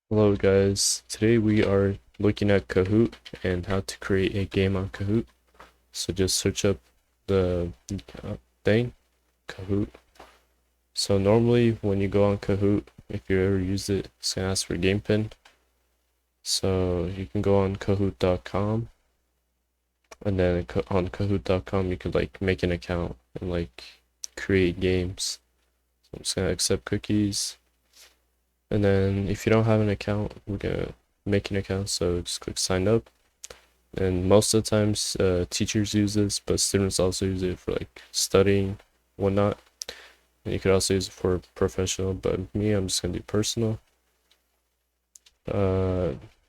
Hello guys, today we are looking at Kahoot and how to create a game on Kahoot. So just search up the thing, Kahoot. So normally when you go on Kahoot, if you ever use it, it's gonna ask for game pin. So you can go on kahoot.com and then on kahoot.com you could like make an account and like create games. So I'm just gonna accept cookies. And then if you don't have an account, we're gonna make an account, so just click sign up. And most of the times teachers use this, but students also use it for like studying, whatnot. And you could also use it for professional, but me, I'm just gonna do personal.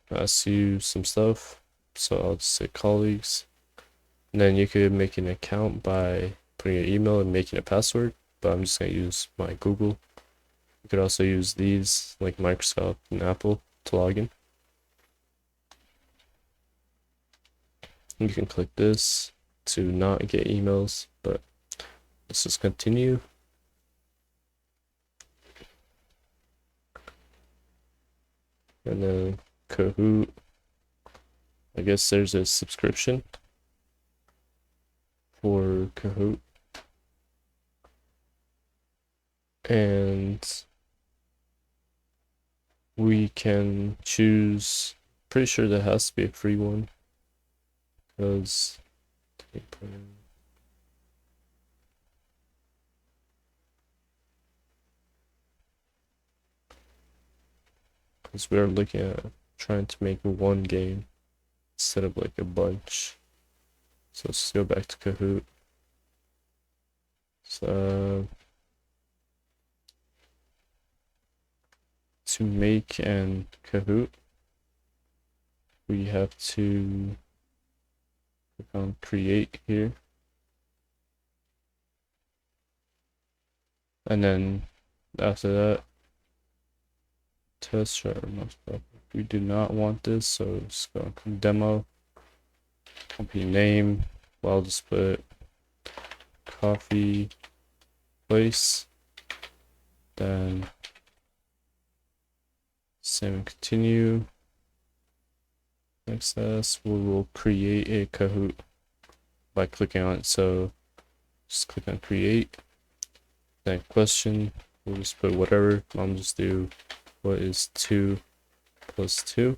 Ask you some stuff, so I'll just say colleagues. And then you could make an account by putting your email and making a password, but I'm just gonna use my Google. You could also use these like Microsoft and Apple to log in. You can click this to not get emails, but let's just continue. And then Kahoot, I guess there's a subscription for Kahoot. And we can choose, pretty sure there has to be a free one, because we're looking at trying to make one game instead of like a bunch. So let's go back to Kahoot. So to make an Kahoot, we have to click on create here. And then after that, test share. We do not want this, so just go demo, company name, well, just put coffee place, then save and continue. Next task, we will create a Kahoot by clicking on it. So just click on create, then question, we'll just put whatever. I'll just do what is 2 plus 2.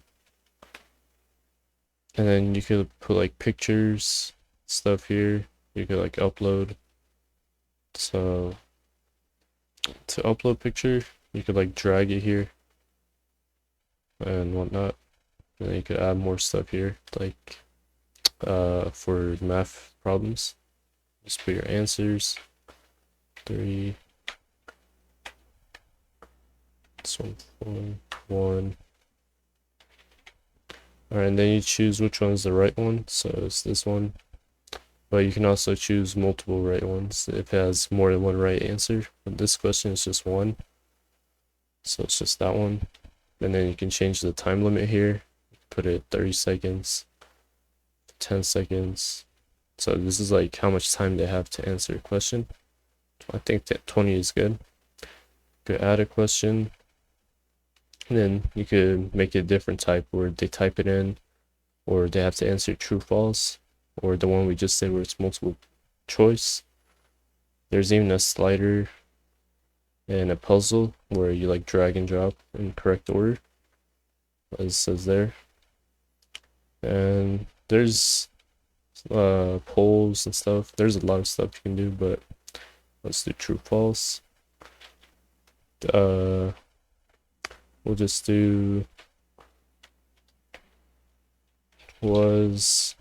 And then you could put like pictures, stuff here. You could like upload. So to upload picture, you could like drag it here and whatnot. And then you could add more stuff here, like for math problems. Just put your answers. 3. So 1. Alright, and then you choose which one is the right one. So it's this one. But you can also choose multiple right ones if it has more than one right answer. But this question is just one. So it's just that one. And then you can change the time limit here. Put it 30 seconds, 10 seconds. So this is like how much time they have to answer a question. I think that 20 is good. You could add a question. And then you could make it a different type where they type it in, or they have to answer true, false, or the one we just did where it's multiple choice. There's even a slider and a puzzle where you like drag and drop in correct order, as it says there. And there's polls and stuff. There's a lot of stuff you can do, but let's do true, false. We'll just do was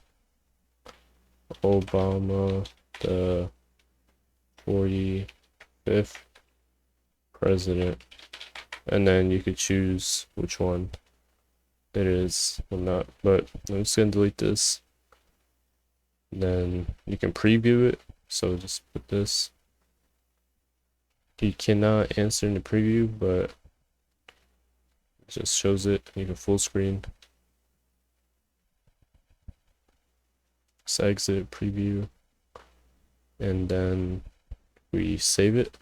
Obama the 45th president, and then you could choose which one it is or not. But I'm just gonna delete this. And then you can preview it, so just put this. You cannot answer in the preview, but it just shows it. You can full screen. Just exit preview, and then we save it.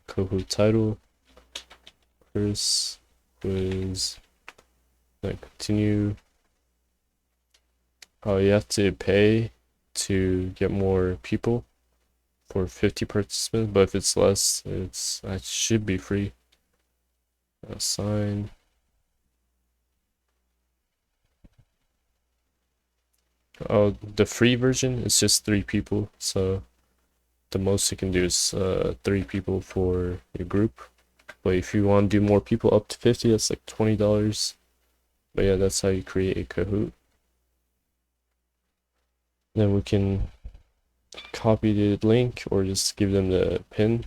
Kahoot title, Chris quiz. Then continue. Oh, you have to pay to get more people for 50 participants, but if it's less, it should be free. Assign. Oh, the free version is just 3 people, so the most you can do is 3 people for your group. But if you want to do more people up to 50, that's like $20. But yeah, that's how you create a Kahoot. Then we can copy the link or just give them the pin.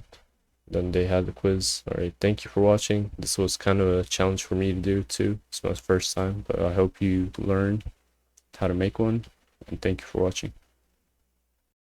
Then they have the quiz. Alright, thank you for watching. This was kind of a challenge for me to do too. It's my first time, but I hope you learned how to make one. And thank you for watching.